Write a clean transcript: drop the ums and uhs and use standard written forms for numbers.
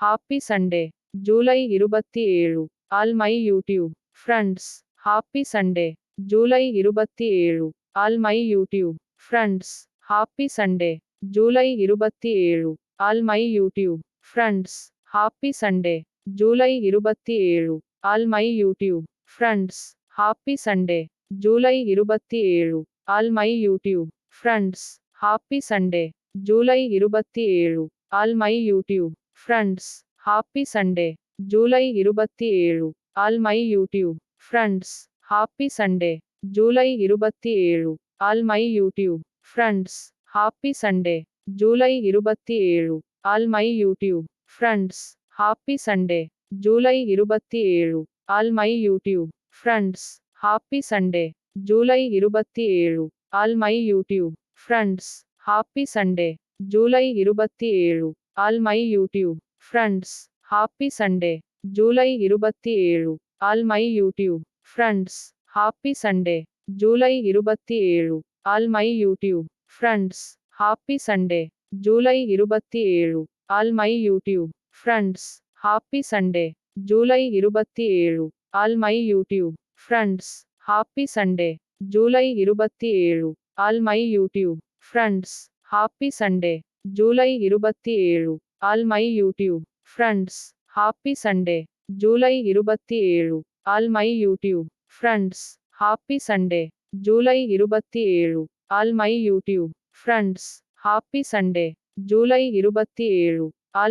Happy Sunday. July 27. All my YouTube friends. Happy Sunday. July 27. All my YouTube friends. Happy Sunday. July 27. All my YouTube friends. Happy Sunday. July 27. All my YouTube friends. Happy Sunday. July 27. All my YouTube friends. Happy Sunday. July 27. All my YouTube friends. Happy Sunday. July 27. All my YouTube friends. Happy Sunday. July 27. All my YouTube friends. Happy Sunday. July 27. All my YouTube friends. Happy Sunday. July 27. All my YouTube friends. Happy Sunday. July 27. All my YouTube friends. Happy Sunday. July 27. All my YouTube friends. Happy Sunday. July 27. All my YouTube friends. Happy Sunday. July 27. All my YouTube friends. Happy Sunday. July 27. All my YouTube friends. Happy Sunday. July 27. All my YouTube friends. Happy Sunday. July 27. All my YouTube friends. Happy Sunday. July 27. All my YouTube friends. Happy Sunday. July 27. All my YouTube friends. Happy Sunday. July 27. All my YouTube friends. Happy Sunday. July 27.